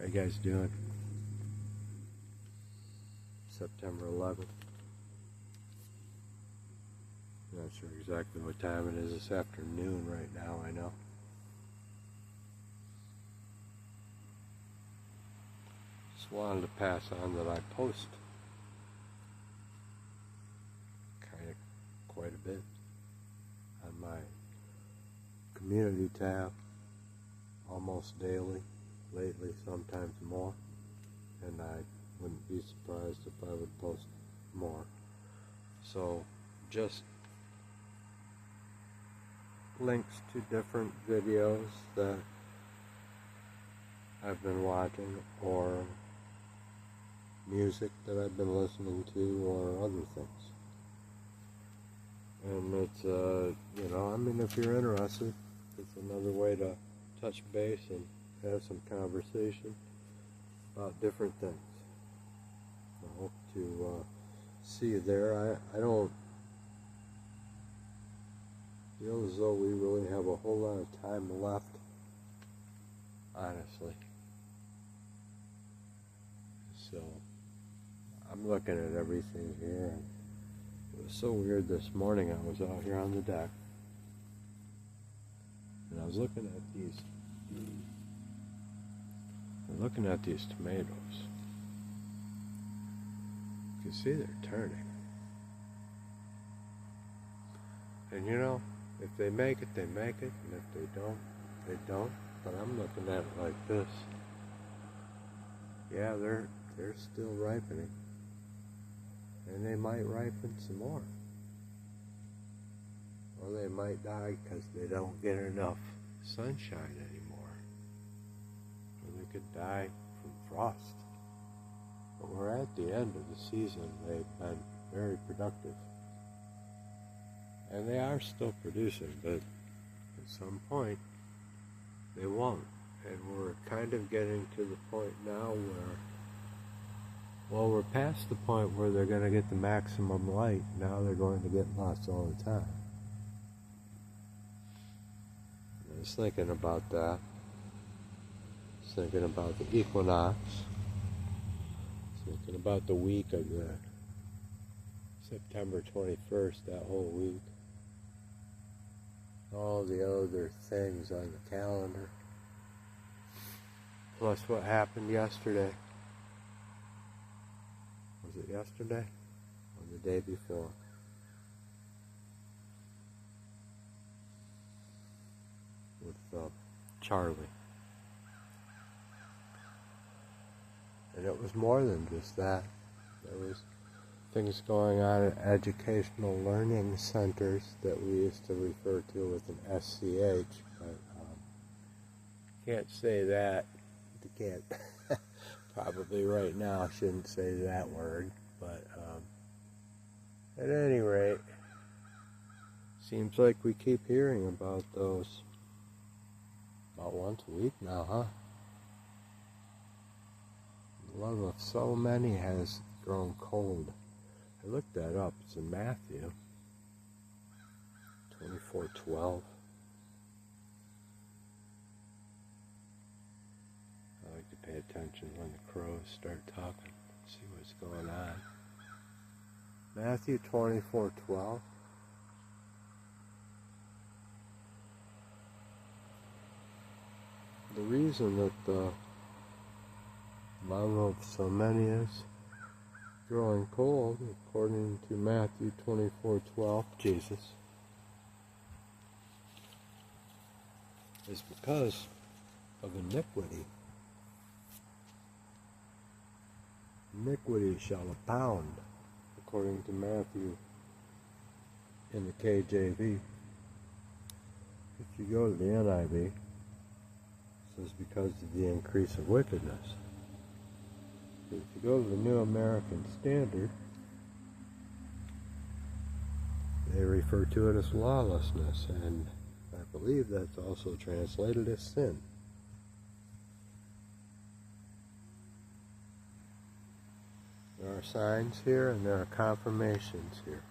you guys doing? September 11th. Not sure exactly what time it is this afternoon right now, I know. Just wanted to pass on that I post kind of quite a bit on my community tab, almost daily, lately sometimes more, and I wouldn't be surprised if I would post more. So just links to different videos that I've been watching, or music that I've been listening to, or other things. And it's, I mean, if you're interested, it's another way to touch base and have some conversation about different things. I hope to see you there. I don't feel as though we really have a whole lot of time left, honestly. So I'm looking at everything here, and it was so weird this morning. I was out here on the deck, and I was looking at these tomatoes. You can see they're turning. And if they make it, they make it, and if they don't, they don't. But I'm looking at it like this. Yeah, they're still ripening. And they might ripen some more. Or they might die because they don't get enough sunshine anymore. Or they could die from frost. But we're at the end of the season. They've been very productive. And they are still producing, but at some point they won't. And we're kind of getting to the point now where, we're past the point where they're going to get the maximum light. Now they're going to get less all the time. I was thinking about that. I was thinking about the equinox. I was thinking about the week of the September 21st, that whole week. All the other things on the calendar. Plus what happened yesterday. Was it yesterday? Or the day before? With Charlie. And it was more than just that. There was things going on at educational learning centers that we used to refer to with an SCH, but can't say that. You can't. Probably right now I shouldn't say that word, but at any rate, seems like we keep hearing about those about once a week now, huh? The love of so many has grown cold. I looked that up. It's in Matthew 24:12. I like to pay attention when the crows start talking, see what's going on. Matthew 24:12. The reason that the love of so many is growing cold, according to Matthew 24:12, Jesus, is because of iniquity. Iniquity shall abound, according to Matthew in the KJV. If you go to the NIV, it says because of the increase of wickedness. But if you go to the New American Standard, they refer to it as lawlessness, and I believe that's also translated as sin. There are signs here and there are confirmations here.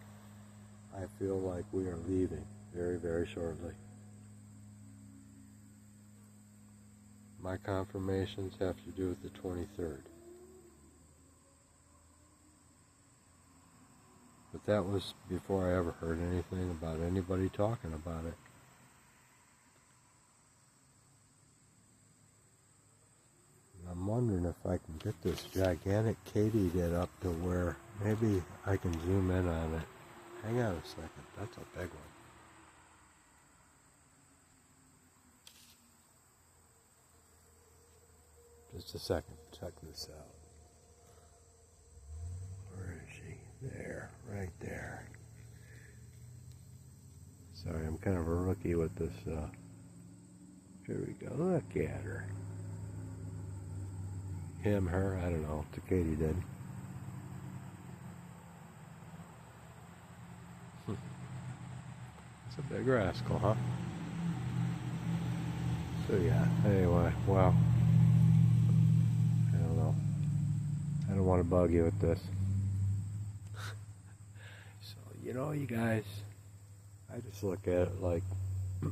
I feel like we are leaving very, very shortly. My confirmations have to do with the 23rd. But that was before I ever heard anything about anybody talking about it. And I'm wondering if I can get this gigantic katydid up to where maybe I can zoom in on it. Hang on a second, that's a big one. Just a second, check this out. Where is she? There, right there. Sorry, I'm kind of a rookie with this. Here we go, look at her. Him, her, I don't know, it's a katydid. It's a big rascal, huh? So yeah, anyway, well, I don't know. I don't want to bug you with this. So, you know, you guys, I just look at it like we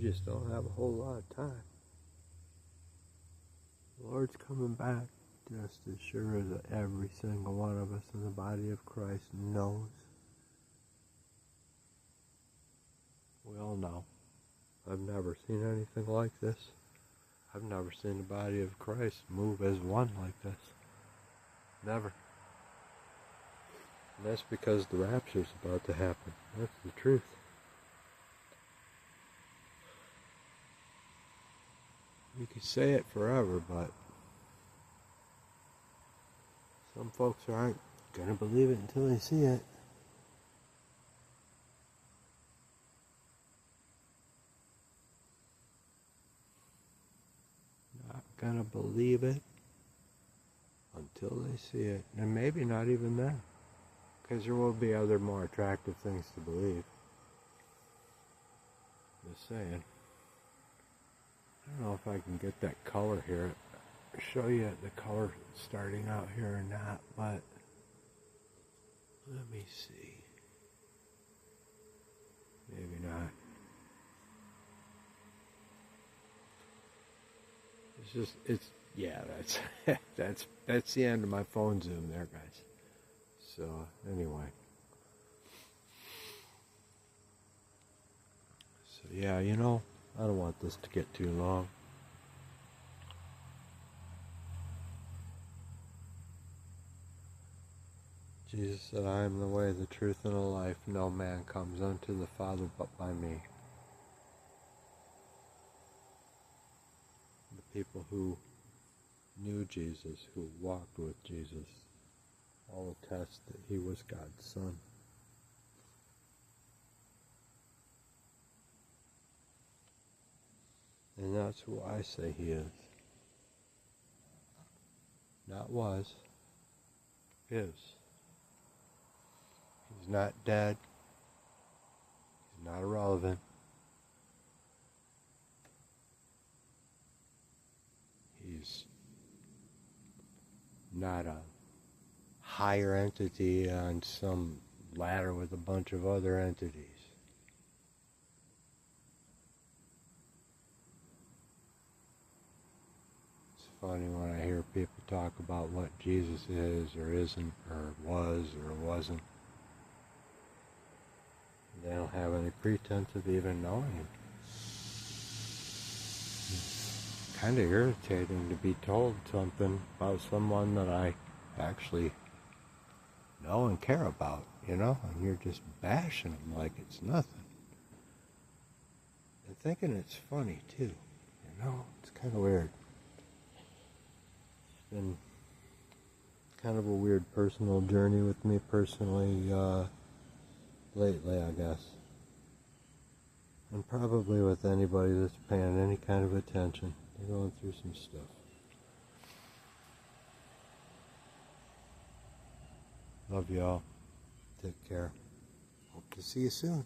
just don't have a whole lot of time. The Lord's coming back just as sure as every single one of us in the body of Christ knows. We all know. I've never seen anything like this. I've never seen the body of Christ move as one like this. Never. And that's because the rapture's about to happen. That's the truth. You could say it forever, but some folks aren't gonna believe it until they see it. Not gonna believe it until they see it. And maybe not even then. Because there will be other more attractive things to believe. Just saying. I don't know if I can get that color here. Show you the color starting out here or not, but let me see. Maybe not. It's just, it's, yeah, that's the end of my phone zoom there, guys. So, anyway. So, yeah, you know, I don't want this to get too long. Jesus said, I am the way, the truth, and the life. No man comes unto the Father but by me. The people who knew Jesus, who walked with Jesus, all attest that he was God's Son. And that's who I say he is. Not was, is. He's not dead. He's not irrelevant. He's not a higher entity on some ladder with a bunch of other entities. It's funny when I hear people talk about what Jesus is or isn't, or was or wasn't. They don't have any pretense of even knowing him. It's kind of irritating to be told something about someone that I actually know and care about, you know, and you're just bashing them like it's nothing. And thinking it's funny too, you know, it's kind of weird. It's been kind of a weird personal journey with me personally, lately, I guess. And probably with anybody that's paying any kind of attention. They're going through some stuff. Love y'all. Take care. Hope to see you soon.